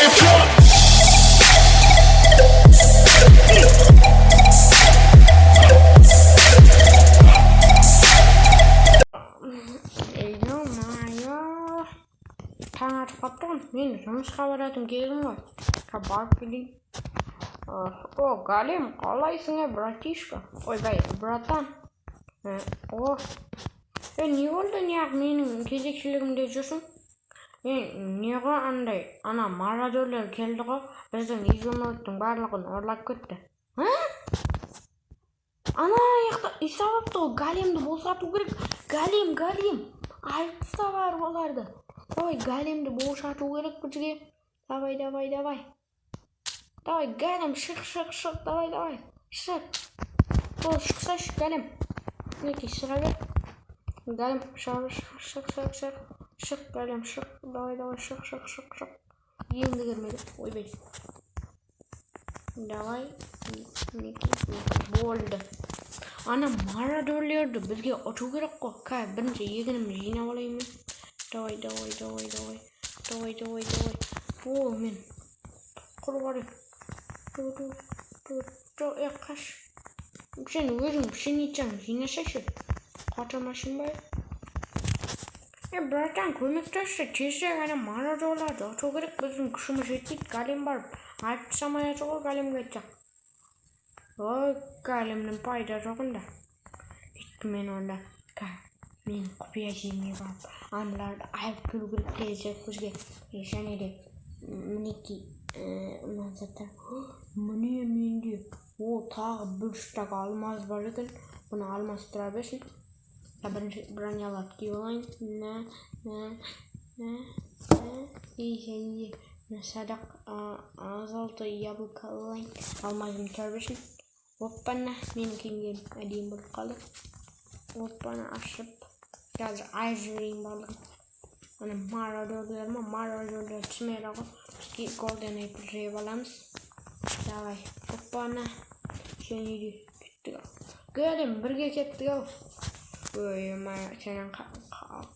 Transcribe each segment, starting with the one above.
Taң atып қапты ғой, мен жұмысқа баратын кезім ғой. Барып келейін. О, Галим, қалайсың, братишка? Ойбай, братан. Не болды, неғып менің кезекшілігімде жүрсің? Неға андай, ана марадорлар келді ғой, біздің изумруттың барлығын ұрлап кетті. Ана яқта үй салыпты ғой, Галимді босату керек. Галим, айтса бар оларды. Давай, Галимді босату керек бізге. Давай. Давай, Галим, шық, давай. Шық. Ол шықсашы, Галим. Неке, шыға бер. Галим, шық. Шық, Галим, шық. Давай, шық. Енді кірмеді. Ойбай. Давай. Неке, болды. Ана марадорлерді бізге ұту керек қой. Бірінші егінімді жинап алайын мен. Давай. О, мен. Құрбары. Қаш. Сен өзің пшеницаң жинасайшы. Қатырмашын бай. Братан, көмектесші. Тезірек ана марадорларды ұту керек. Біздің күшіміз жетпейді. Галим барып. Айтып самаясы ғой, Галимге айтсақ. Ой, Галимнің пайда жоғында. Үйтті мен онда. Мен құпия жемей барып. Аналарды айып көру керек тезірек бізге. Және де мінекей мансаттар. Міне менде. О, тағы бір штак алмаз бар екен. Бұны алмастыра берсін. Бірінші бронялап кей олайын. Садақ золото яблоко алайын. Алмазым тұрбешін. Оппана, менің киімгем әдейін болып қалды. Оппана ашып. Қазір ай жүрейін барлығын. Ана марадорлар түсмейді ғой. Бізге голден эйпл жеп аламыз. Давай, оппана. Және де кеттік ау. Галим, бірге кеттік ау. Ой, сенен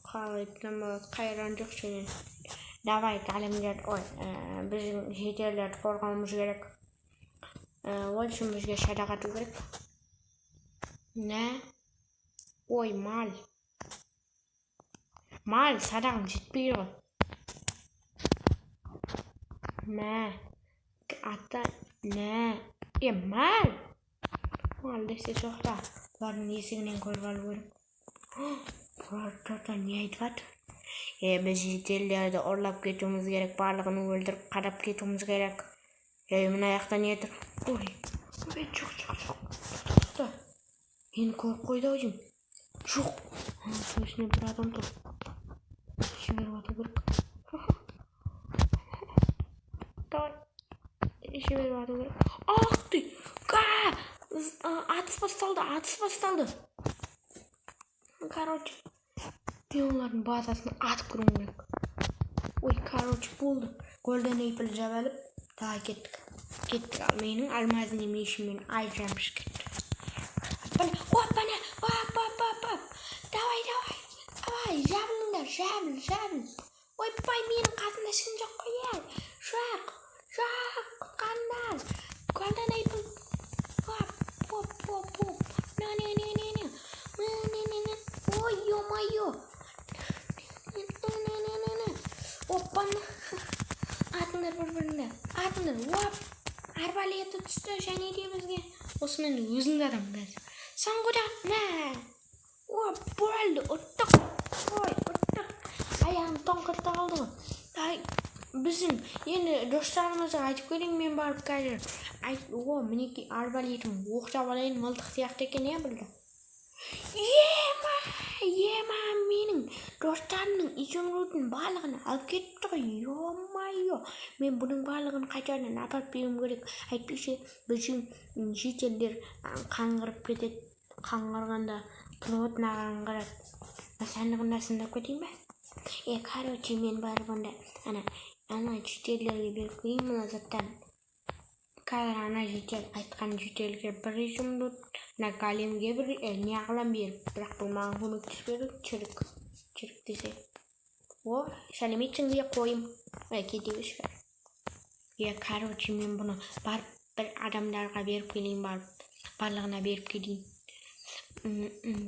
қалайтын болады. Қайран жоқ сенен. Давай, Галимдер, біздің жетерлерді қорғауымыз керек. Ол үшін бізге садақ ату керек. Ой, мал, садағым жетпейді ғой. Мал десе жоқта. Бұлардың есігінен көріп алу керек. Бұлар не айтып жатыр? Біз жетерлерді ұрлап кетуіміз керек, барлығын өлдіріп қадап кетуіміз керек. Мына аяқта не тұр? Ой, жоқ. Мені көріп қойды ау деймін. Жоқ. Сөзіне бір адам тұр. Жіберіп ату керек. Жіберіп ату керек. Ақ ты! Атыс басталды. Короче. Мен олардың базасын атып көрім керек. Ой, болды. Голден эйпл жап алып, тағы кеттік. Ал менің алмазын емешімен айжамыш кетті. Оппана. Давай, жабыл. Ойбай, менің қасында ешкім жоқ қой. Жоқ, қандан. Голден эйпл. Ой, ё-моё. Оппана. Атыңдар бір-біріңді. Арбалеті түсті және де бізге. Осымен өзіңді адам қазір. Саңғыда. Болды. Ұттық. Аяғым тоңқырта қалды ғой. Біздің енді достарымызға айтып көрейін мен барып қазір. Мінекей арбалетім оқшап алайын, мылтық сияқты екен, білді. Ема, менің достарымның изумрудтың барлығын алып кетті ғой. Ё-майо. Мен бұның барлығын қайтадан апарып беруім керек. Әйтпесе біздің жетелдер қаңғырып кетеді. Қаңғырғанда плотына қаңғырады. Сандығында сындап кетейін бе? Короче, мен барып онда ана жетелерге беріп көрейін мына заттан. Қазір ана жетел айтқан жетелге бір изумруд, Галимге бір неғылам беріп, бірақ бұл маған көмектеспеді. Чырық десе. Сәлеметсің бе, қойым. Кете бер. Ya kardeşi men bunu barıp bir adamlarga berip geleyim barıp. Barlığına berip geleyim.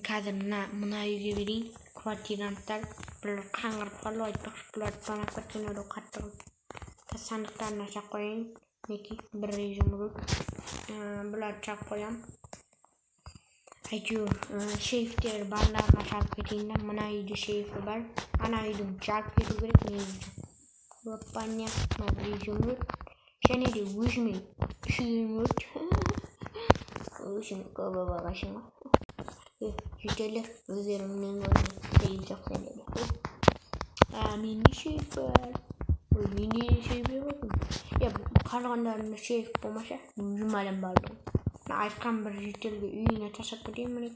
Kadar mına yüge vereyim. Kvartirantlar bular kangırıp kalı aytpak. Bular bana kaçınıyor kattırıp. Sandıklarına çak koyayım. Neki bir rejim bular çak koyam. Aytıyor şerifler barlarına çarp keteyinde mına yüge şerifi var. Ana yügüm çarp ketu gerek ne yügüm. Вапanya режимут. Şenedi вujmi. Şuyumut. Vujmi kaba bagajıma. Yüceler üzerinden onu çok senedi. Mini şerif var. Mini şerife bakın. Ya kalanların şerif bulmasa yümalım baldım. Aykan bir yücelge üyüne tasak edeyim mi?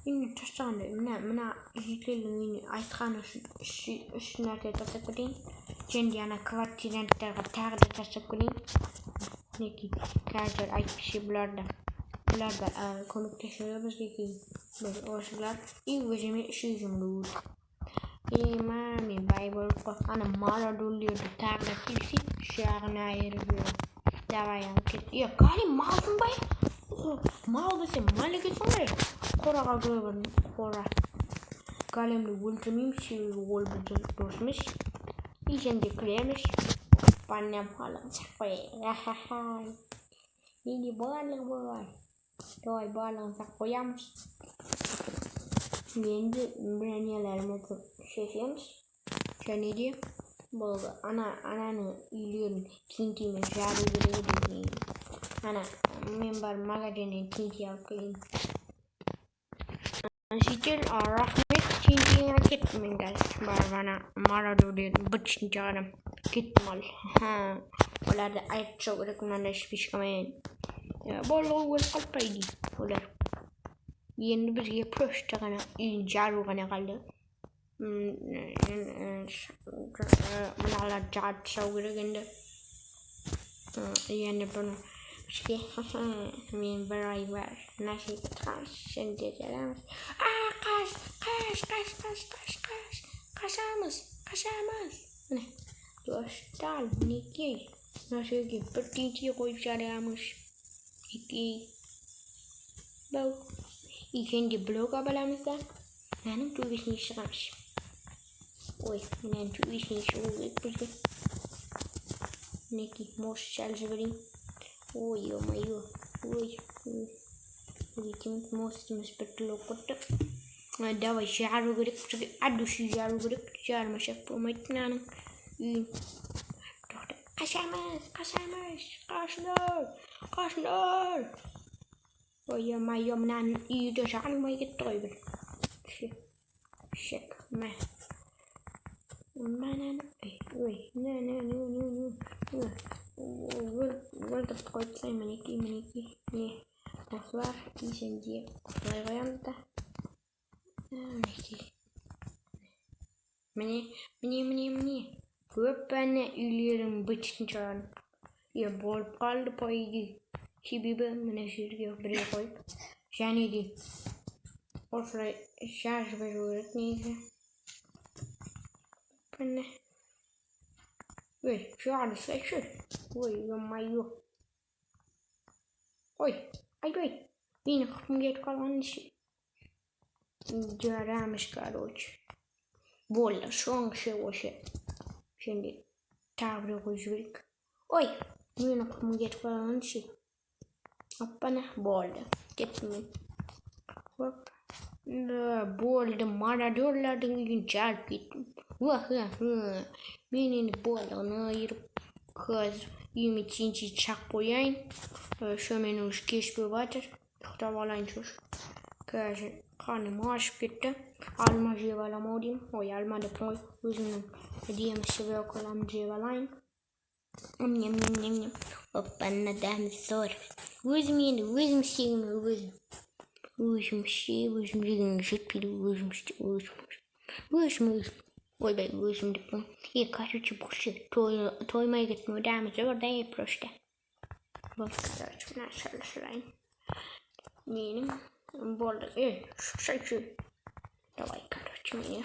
Yine taşlandı. Mına yücelge aykan üstüne tasak edeyim. Cendiyana kvartirantlarga tağda tasak edeyim. Neki kajar aytmışı bularda. Bularda konuk teşebbüs ki oşlar iyi vejimi şu yüzümlü. Mami Bible ko ana mara doluyor tağda kilisi şağına ayırıyor. Davayan kit. Ya kali malsın bay. Mal desin malik etsin. Korağa göbün kora. Kalemli ultimim şey gol dostmuş. İşen de kremiş. Pannem falan sakay. Ini balang boy. Doy balang sakoyams. Şimdi braniyalarımı şefiyams. Şöyle diye. Baba ananı iliyorum. Tintimi jarı gibi. Ana member magazine tinti yapayım. Sizin rahmet tintiye gitmeyin guys. Bana maradu diye bıçın canım. Gitmal. Olar da ayet çok rekomendaş bir şey. Bolu will kalpaydi. Olar. Yeni bir yapış takana injaru kana kaldı. Menala jad şovguru gende. Yeni bunu işte min beray var. Nasi taş şimdi jalan. Kaçamaz. Ne? Dostal Niki. Nasıl ki pertinci koyacağımız. Niki. Bau. İkinci blog abalamızda. Benim tuğbisini çıkarmış. Oy, benim tuğbisini çıkarmış. Niki, most çalışıvereyim. Oy, oh my god. Oy. Bizim most müspetli okudu. Давай жару gerek. Adu şu жару gerek. Jarmaşak bu metnanın. Kaçlar. Oy, mayom nan iyi de jarmayı getiriyor. Şek me. Manan. Oy, ne. Burada koyayım meniki. Ne? Koslar işin diye. Koyayım da. Mini. Köpene ülerim bıçıncan. Ya bol kaldı paydı. Şimdi ben şuraya buraya koyup. Yani değil. Orada şarj veriyor neyse. Penne. Ve şu an seçiyor. Oy yomayo. Oy. Ay. Yine kapım geç kalan işi. Caramış karoç. Bolla şu an şey. Şimdi tavrı koyuyoruz. Oy. Yine kapım geç kalan işi. Hoppana bolla. Gitmeyin. Hop. Bolla maradorlardan gün çarp gittim. Vah. Benim bolla'nı ayırıp kız ümitinci çak koyayım. Şömeni uç geç bir batır. Tavalayın çocuk. Kızın kanım aşıp gitti. Alma cevalam olayım. Oy alma da koy. Üzümün hediyemi seviyor kalam cevalayım. Yem. Hoppana dahmet zor. Üzüm şeyimi. Üzüm şeyini üzüm. Oy be üzüm dipon. İyi karıcı boşu. Toymaya gitmiyor. Dahmet zor da yapıştı. Bak şuna çalışırayım. Benim burada şu. Давай, короче, мне